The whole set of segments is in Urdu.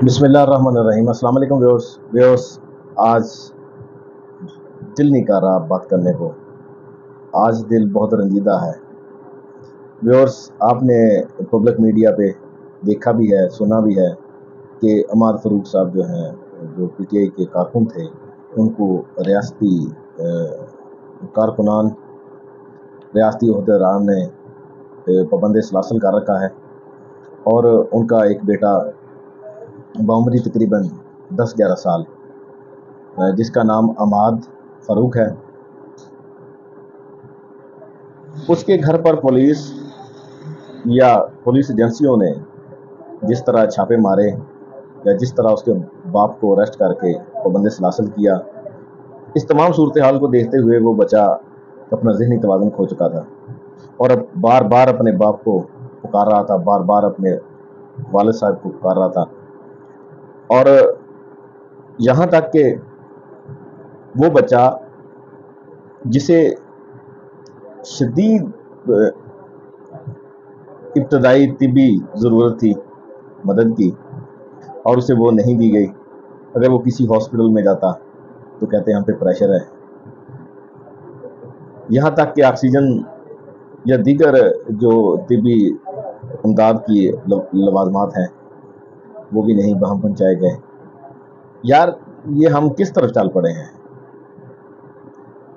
بسم اللہ الرحمن الرحیم۔ السلام علیکم ویورس، آج دل نہیں کر رہا بات کرنے کو، آج دل بہت رنجیدہ ہے۔ ویورس، آپ نے پبلک میڈیا پہ دیکھا بھی ہے، سنا بھی ہے کہ عماد فاروق صاحب جو ہیں، جو پی ٹی آئی کے کارکن تھے، ان کو ریاستی کارکنان، ریاستی عہدیداران نے پابند سلاسل کر رکھا ہے، اور ان کا ایک بیٹا بعمری تقریباً 10-11 سال، جس کا نام عماد فاروق ہے، اس کے گھر پر پولیس یا پولیس ایجنسیوں نے جس طرح چھاپے مارے یا جس طرح اس کے باپ کو اریسٹ کر کے پابند سلاسل کیا، اس تمام صورتحال کو دیکھتے ہوئے وہ بچہ اپنا ذہنی توازن کھو چکا تھا، اور اب بار بار اپنے باپ کو پکار رہا تھا، بار بار اپنے والد صاحب کو پکار رہا تھا، اور یہاں تک کہ وہ بچہ جسے شدید ابتدائی طبی ضرورت تھی مدد کی، اور اسے وہ نہیں دی گئی، اگر وہ کسی ہاسپٹل میں جاتا تو کہتے ہیں ہم پہ پریشر ہے، یہاں تک کہ آکسیجن یا دیگر جو طبی امداد کی لوازمات ہیں وہ بھی نہیں بہم پہنچائے گئے۔ یار، یہ ہم کس طرف چل پڑے ہیں؟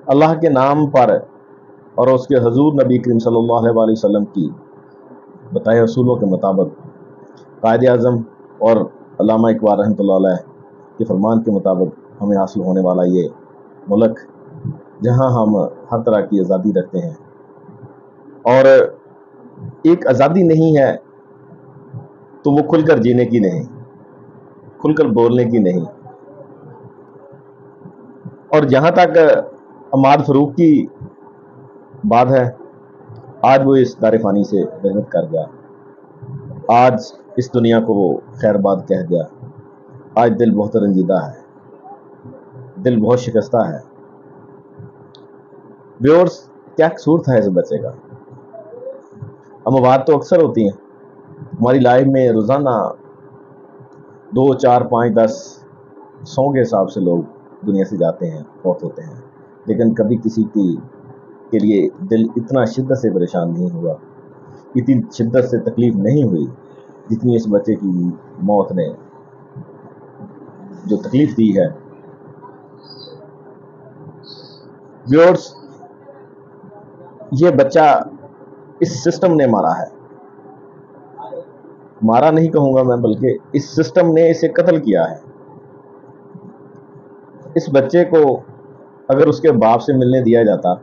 اللہ کے نام پر اور اس کے حضور نبی کریم صلی اللہ علیہ وسلم کی بتائے اصولوں کے مطابق، قائد اعظم اور علامہ اقبال رحمۃ اللہ علیہ کے فرمان کے مطابق ہمیں حاصل ہونے والا یہ ملک، جہاں ہم ہر طرح کی آزادی رکھتے ہیں، اور ایک آزادی نہیں ہے تو وہ کھل کر جینے کی نہیں، کھل کر بولنے کی نہیں، اور جہاں تک عماد فاروق کی بات ہے، آج وہ اس دار فانی سے رحمت کر گیا، آج اس دنیا کو وہ خیر بات کہہ گیا، آج دل بہت رنجیدہ ہے، دل بہت شکستہ ہے۔ ویورس، کیا قصور تھا اس بچے کا؟ اموات تو اکثر ہوتی ہیں ہماری لائف میں، روزانہ 2, 4, 5, 10 100 کے حساب سے لوگ دنیا سے جاتے ہیں، فوت ہوتے ہیں، لیکن کبھی کسی کے لیے دل اتنا شدت سے پریشان نہیں ہوا، اتنی شدت سے تکلیف نہیں ہوئی جتنی اس بچے کی موت نے جو تکلیف دی ہے۔ ویورس، یہ بچہ اس سسٹم نے مارا ہے، مارا نہیں کہوں گا میں، بلکہ اس سسٹم نے اسے قتل کیا ہے۔ اس بچے کو اگر اس کے باپ سے ملنے دیا جاتا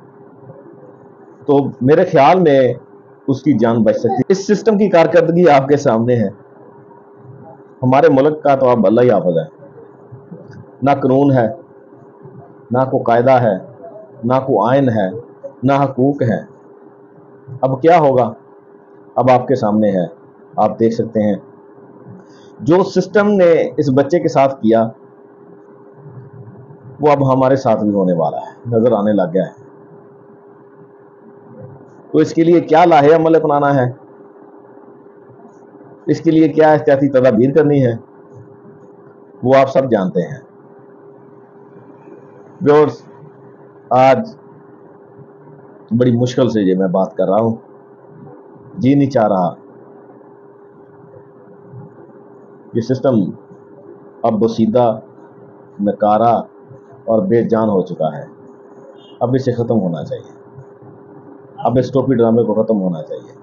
تو میرے خیال میں اس کی جان بچ سکتی۔ اس سسٹم کی کارکردگی آپ کے سامنے ہے، ہمارے ملک کا تو اب اللہ ہی حافظ ہے، نہ قانون ہے، نہ کوئی قاعدہ ہے، نہ کوئی آئین ہے، نہ حقوق ہے۔ اب کیا ہوگا؟ اب آپ کے سامنے ہے، آپ دیکھ سکتے ہیں جو سسٹم نے اس بچے کے ساتھ کیا وہ اب ہمارے ساتھ بھی ہونے والا ہے، نظر آنے لگ گیا ہے۔ تو اس کے لیے کیا لاہے عمل اپنانا ہے، اس کے لیے کیا احتیاطی تدابیر کرنی ہے، وہ آپ سب جانتے ہیں۔ ویورس، آج بڑی مشکل سے یہ میں بات کر رہا ہوں، جی نہیں چاہ رہا، یہ سسٹم اب بسیدہ، نکارا اور بے جان ہو چکا ہے، اب اسے ختم ہونا چاہیے، اب اس ٹوپی ڈرامے کو ختم ہونا چاہیے۔